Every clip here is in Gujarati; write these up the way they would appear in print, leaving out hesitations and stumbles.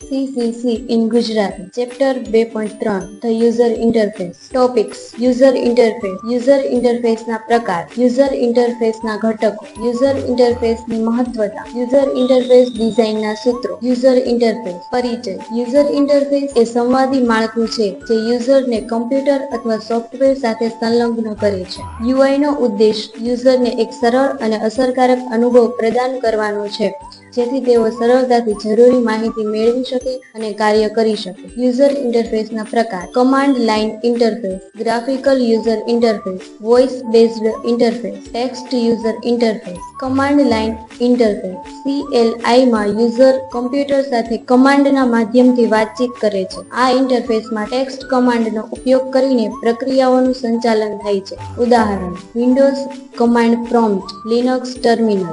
CCC in Gujarati. Chapter 2.3 The User Interface. Topics: User Interface. User Interface ના પ્રકાર. User Interface ના ઘટકો. User Interface ની મહત્વતા. User Interface ડિઝાઇન ના સૂત્રો. User Interface. પરિચય. User Interface એ સંવાદી માળખું છે જે યુઝરને કમ્પ્યુટર અથવા સોફ્ટવેર સાથે સંલગ્ન કરે છે. UI નો ઉદ્દેશ યુઝરને એક સરળ અને અસરકારક અનુભવ પ્રદાન કરવાનો છે જેથી તેઓ સરળતાથી જરૂરી માહિતી મેળવી શકે અને કાર્ય કરી શકે. યુઝર ઇન્ટરફેસના પ્રકાર. Command line interface, graphical user interface, voice based interface, text user interface. Command line interface CLI માં યુઝર કમ્પ્યુટર સાથે કમાન્ડના માધ્યમથી વાતચીત કરે છે. આ ઇન્ટરફેસમાં ટેક્સ્ટ કમાન્ડનો ઉપયોગ કરીને પ્રક્રિયાઓનું સંચાલન થાય છે. ઉદાહરણ: Windows command prompt, Linux terminal.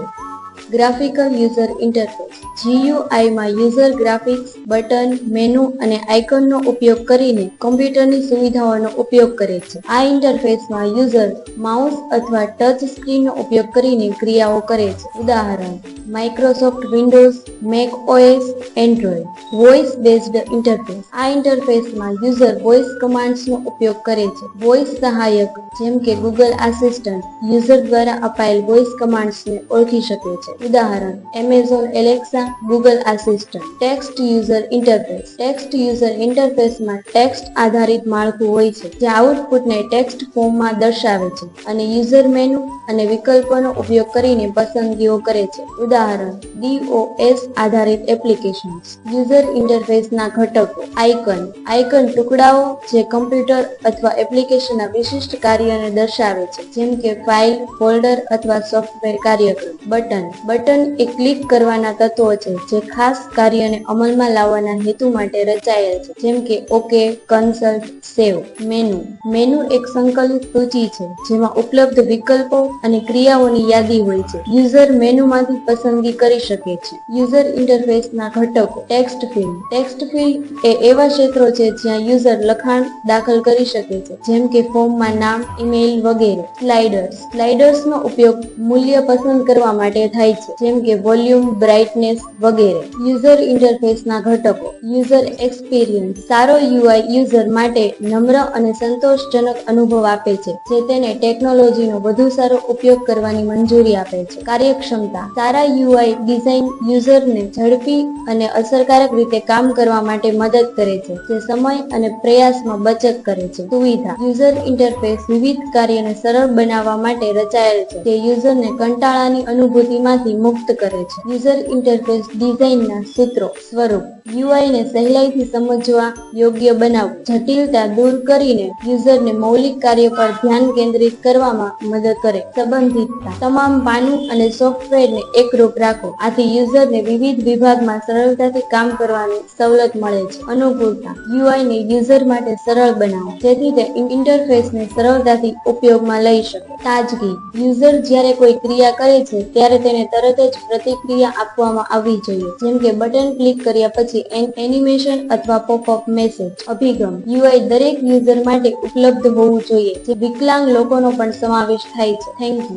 Graphical user interface GUI માં યુઝર ગ્રાફિક્સ, બટન, મેનુ અને આઇકનનો ઉપયોગ કરીને કમ્પ્યુટરની સુવિધાઓનો ઉપયોગ કરે છે. આ ઇન્ટરફેસમાં યુઝર માઉસ અથવા ટચ સ્ક્રીનનો ઉપયોગ કરીને ક્રિયાઓ કરે છે. ઉદાહરણ: Microsoft Windows, make OS, Android. Voice based interface. આ ઇન્ટરફેસમાં યુઝર વોઇસ કમાન્ડ્સનો ઉપયોગ કરે છે. વોઇસ સહાયક જેમ કે ગૂગલ આસિસ્ટન્ટ યુઝર દ્વારા અપાયેલ વોઇસ કમાન્ડ્સને ઓળખી શકે છે. ઉદાહરણ: Amazon Alexa, Google assistant. Text user interface. Text user ઇન્ટરફેસમાં ટેક્સ્ટ આધારિત માળખું હોય છે જે આઉટપુટને ટેક્સ્ટ ફોર્મમાં દર્શાવે છે અને યુઝર મેનુ અને વિકલ્પોનો ઉપયોગ કરીને પસંદગીઓ કરે છે. ઉદાહરણ: DOS આધારિત એપ્લિકેશન્સ. યુઝર ઇન્ટરફેસના ઘટકો. આઇકન. આઇકન ટુકડાઓ જે કમ્પ્યુટર અથવા એપ્લિકેશનના વિશિષ્ટ કાર્યને દર્શાવે છે જેમ કે ફાઇલ, ફોલ્ડર અથવા સોફ્ટવેર કાર્યક્રમ. બટન. બટન એ ક્લિક કરવાના તત્વો છે જે ખાસ કાર્યને અમલમાં લાવવાના હેતુ માટે રચાયેલ છે જેમ કે ઓકે, કન્સલ્ટ, સેવ. મેનુ. મેનુ એક સંકલિત સૂચિ છે જેમાં ઉપલબ્ધ વિકલ્પો અને ક્રિયાઓની યાદી હોય છે. યુઝર મેનુમાંથી પસંદગી કરી શકે છે. યુઝર ઇન્ટરફેસના ઘટકો. Text field. ટેક્સ્ટ ફિલ્ડ એ એવા ક્ષેત્રો છે જ્યાં યુઝર લખાણ દાખલ કરી શકે છે જેમ કે ફોર્મમાં નામ, ઈમેલ વગેરે. સ્લાઇડર્સ. સ્લાઇડર્સનો ઉપયોગ મૂલ્ય પસંદ કરવા માટે થાય છે જેમ કે વોલ્યુમ, બ્રાઇટનેસ વગેરે. યુઝર ઇન્ટરફેસના ઘટકો. User experience. સારો UI યુઝર માટે નમ્ર અને સંતોષજનક અનુભવ આપે છે જે તેને ટેકનોલોજીનો વધુ સારો ઉપયોગ કરવાની મંજૂરી આપે છે. કાર્યક્ષમતા. સારા UI ડિઝાઇન યુઝરને ઝડપી અને અસરકારક રીતે કામ કરવા માટે મદદ કરે છે જે સમય અને પ્રયાસમાં બચત કરે છે. સુવિધા. યુઝર ઇન્ટરફેસ વિવિધ કાર્યને સરળ બનાવવા માટે રચાયેલ છે જે યુઝરને કંટાળાની અનુભૂતિમાંથી મુક્ત કરે છે. યુઝર ઇન્ટરફેસ ડિઝાઇનના સૂત્રો. સ્વરૂપ. UI ને સહેલાઈથી સમજવા યોગ્ય બનાવવું, જટિલતા દૂર કરીને યુઝરને મૌલિક કાર્ય પર ધ્યાન કેન્દ્રિત કરવામાં મદદ કરે. સંબંધિતતા. તમામ પાનું અને સોફ્ટવેરને એકરૂપ રાખો આથી યુઝરને વિવિધ વિભાગમાં સરળતાથી કામ કરવાની સવલત મળે છે. અનુકૂળતા. UI ને યુઝર માટે સરળ બનાવો જેથી તે ઇન્ટરફેસને સરળતાથી ઉપયોગમાં લઈ શકે. તાજગી. યુઝર જ્યારે કોઈ ક્રિયા કરે છે ત્યારે તેને તરત જ પ્રતિક્રિયા આપવામાં આવવી જોઈએ જેમ કે બટન ક્લિક કર્યા પછી એનિમેશન અથવા પોપઅપ મેસેજ. અભિગમ. UI દરેક યુઝર માટે ઉપલબ્ધ હોવું જોઈએ જે વિકલાંગ લોકોનો પણ સમાવેશ થાય છે. Thank you.